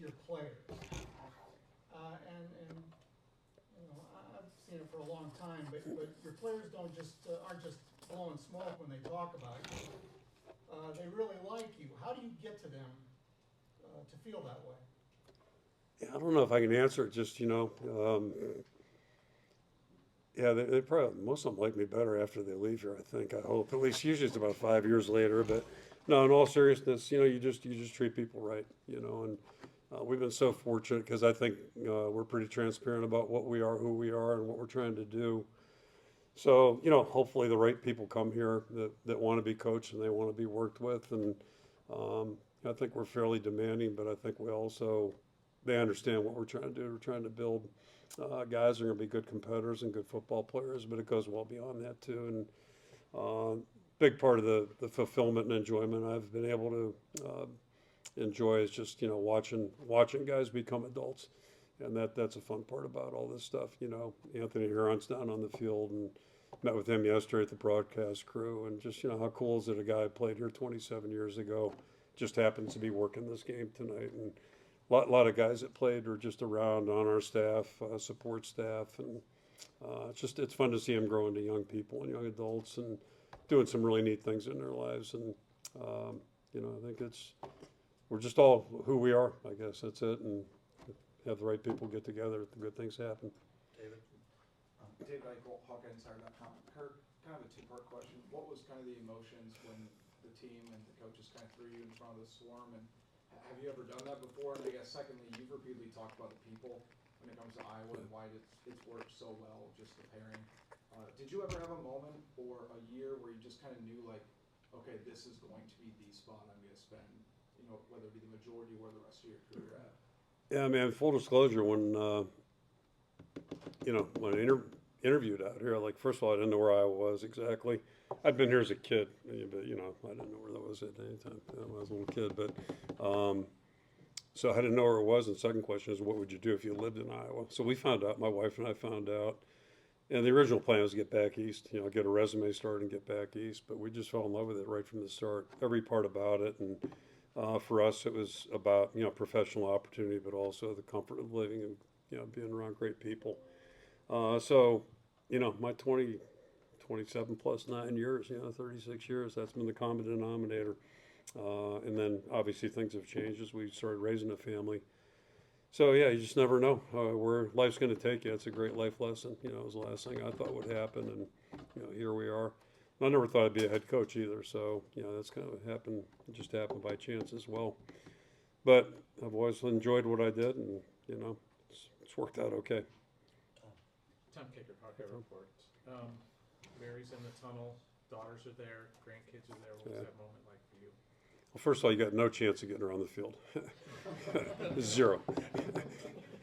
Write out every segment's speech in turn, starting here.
your players. And you know, I've seen it for a long time, but your players don't just aren't just blowing smoke when they talk about you. They really like you. How do you get to them to feel that way? Yeah, I don't know if I can answer it. Just yeah, they probably most of them like me better after they leave here. I think. I hope. At least usually it's about 5 years later. But no, in all seriousness, you just treat people right. And we've been so fortunate because I think we're pretty transparent about what we are, who we are, and what we're trying to do. So hopefully the right people come here that want to be coached and they want to be worked with. And I think we're fairly demanding, but I think they understand what we're trying to do. We're trying to build guys who are going to be good competitors and good football players, but it goes well beyond that too. And big part of the fulfillment and enjoyment I've been able to enjoy is just watching guys become adults, and that's a fun part about all this stuff. Anthony Huron's down on the field and met with him yesterday at the broadcast crew, and just how cool is it? A guy played here 27 years ago, just happens to be working this game tonight, and lot of guys that played are just around on our staff, support staff, and it's fun to see them grow into young people and young adults and doing some really neat things in their lives. And I think we're just all who we are. I guess that's it. And have the right people get together, the good things happen. David? David Eichel, HawkeInsider.com. Kirk, kind of a two-part question. What was kind of the emotions when the team and the coaches kind of threw you in front of the swarm? And have you ever done that before? And I guess secondly, you've repeatedly talked about the people when it comes to Iowa and why it's worked so well, just the pairing. Did you ever have a moment or a year where you just kind of knew, like, okay, this is going to be the spot I'm going to spend, whether it be the majority or the rest of your career at? Yeah, man. Full disclosure, when when I interviewed out here, like first of all, I didn't know where Iowa was exactly. I'd been here as a kid, but I didn't know where that was at any time when I was a little kid. But so I didn't know where it was. And the second question is, what would you do if you lived in Iowa? So we found out. My wife and I found out. And the original plan was to get back east, get a resume started and get back east. But we just fell in love with it right from the start, every part about it. And for us, it was about, professional opportunity, but also the comfort of living and, being around great people. So, my 27 plus 9 years, 36 years, that's been the common denominator. And then obviously things have changed as we started raising a family. So yeah, you just never know where life's going to take you. It's a great life lesson. It was the last thing I thought would happen, and here we are. I never thought I'd be a head coach either. So that's kind of happened. It just happened by chance as well. But I've always enjoyed what I did, and it's worked out okay. Tom Kicker, Hawkeye Report. Mary's in the tunnel. Daughters are there. Grandkids are there. What was that moment like for you? Well, first of all, you got no chance of getting her on the field. Zero.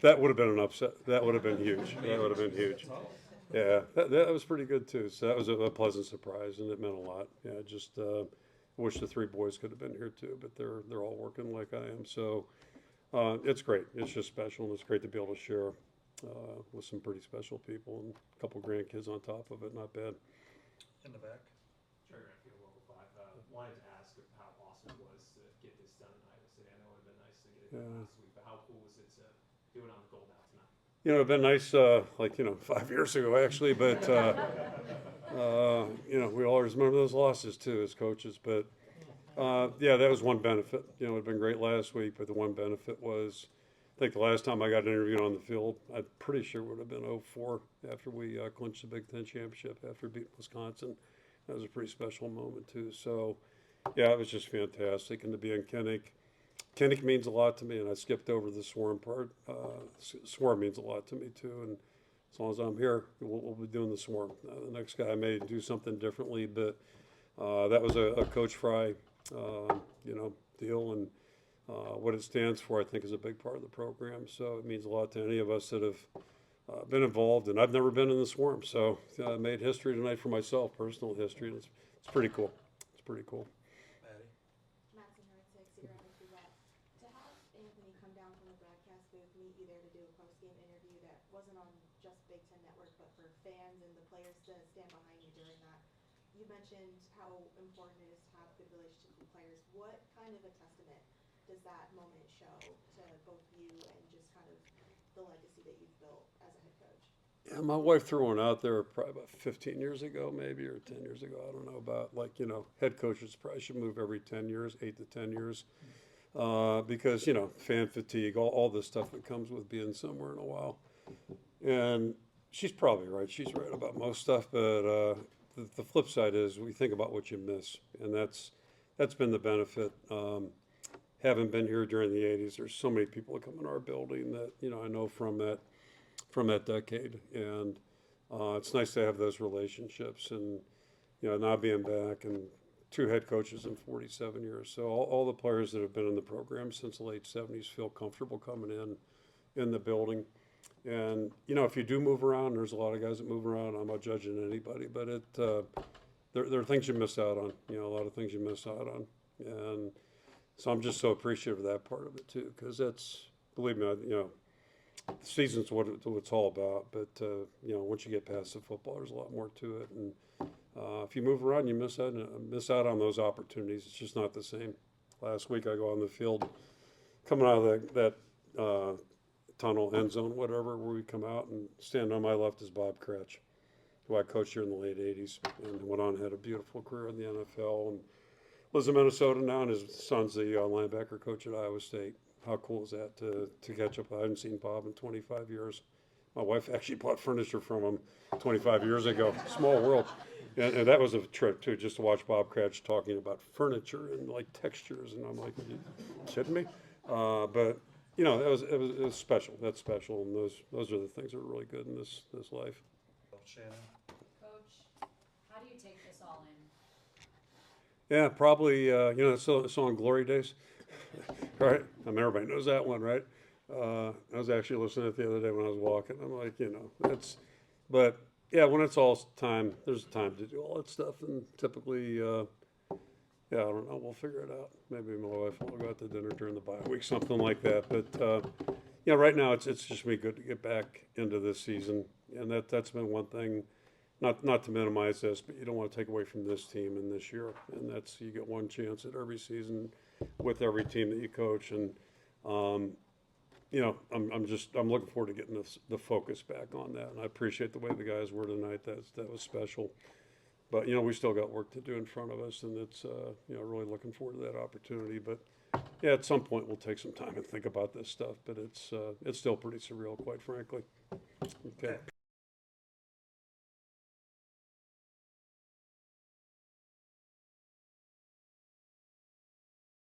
That would have been an upset. That would have been huge. That would have been huge. Yeah, that was pretty good too. So that was a pleasant surprise, and it meant a lot. Yeah, just wish the three boys could have been here too, but they're all working like I am. So it's great. It's just special, and it's great to be able to share with some pretty special people and a couple grandkids on top of it. Not bad. In the back. Sure, I feel Local 5. Wanted to ask how awesome it was to get this done in Iowa City. I know it would have been nice to get it done last week, but how cool was it to do it on the Gold out tonight? It'd been nice, 5 years ago actually, but we always remember those losses too as coaches. But yeah, that was one benefit. It would have been great last week, but the one benefit was, I think the last time I got interviewed on the field, I'm pretty sure it would have been 2004 after we clinched the Big Ten championship after beating Wisconsin. That was a pretty special moment too. So yeah, it was just fantastic. And to be in Kinnick means a lot to me, and I skipped over the swarm part. Swarm means a lot to me too, and as long as I'm here, we'll be doing the swarm. The next guy may do something differently, but that was a Coach Fry, deal, and what it stands for, I think, is a big part of the program. So it means a lot to any of us that have been involved, and I've never been in the swarm, so I made history tonight for myself, personal history, and it's pretty cool. It's pretty cool. To have Anthony come down from the broadcast booth, meet you there to do a post-game interview that wasn't on just Big Ten Network, but for fans and the players to stand behind you during that. You mentioned how important it is to have good relationships with players. What kind of a testament does that moment show to both you legacy that you've built as a head coach? Yeah, my wife threw one out there probably about 15 years ago, maybe, or 10 years ago. I don't know about, like, you know, head coaches probably should move every 10 years, 8 to 10 years, because, you know, fan fatigue, all this stuff that comes with being somewhere in a while. And she's probably right. She's right about most stuff, but the flip side is we think about what you miss, and that's been the benefit. Having been here during the 80s, there's so many people that come in our building that, you know, I know from that decade, and it's nice to have those relationships, and, you know, now being back and 2 head coaches in 47 years. So all the players that have been in the program since the late 70s feel comfortable coming in the building. And, you know, if you do move around, there's a lot of guys that move around. I'm not judging anybody, but there are things you miss out on, you know, a lot of things you miss out on. And so I'm just so appreciative of that part of it too, because that's, believe me, you know, the season's what it's all about. But, you know, once you get past the football, there's a lot more to it. And if you move around, you miss out on those opportunities. It's just not the same. Last week I go on the field, coming out of that tunnel, end zone, whatever, where we come out, and standing on my left is Bob Cratch, who I coached here in the late 80s and went on and had a beautiful career in the NFL and lives in Minnesota now, and his son's the linebacker coach at Iowa State. How cool is that to catch up? I haven't seen Bob in 25 years. My wife actually bought furniture from him 25 years ago. Small world. And that was a trip too, just to watch Bob Cratch talking about furniture and like textures, and I'm like, are you kidding me? But you know, it was special. That's special, and those are the things that are really good in this life. Shannon? Coach, how do you take this all in? Yeah, probably. You know, the song "Glory Days," right? I mean, everybody knows that one, right? I was actually listening to it the other day when I was walking. I'm like, you know, but yeah, when it's all time, there's time to do all that stuff, and typically, yeah, I don't know. We'll figure it out. Maybe my wife will go out to dinner during the bye week, something like that. But yeah, right now it's just me good to get back into this season, and that's been one thing. Not to minimize this, but you don't want to take away from this team and this year, and that's, you get one chance at every season with every team that you coach, and you know, I'm looking forward to getting the focus back on that, and I appreciate the way the guys were tonight. That was special. But, you know, we still got work to do in front of us, and it's, you know, really looking forward to that opportunity. But, yeah, at some point we'll take some time and think about this stuff, but it's still pretty surreal, quite frankly. Okay.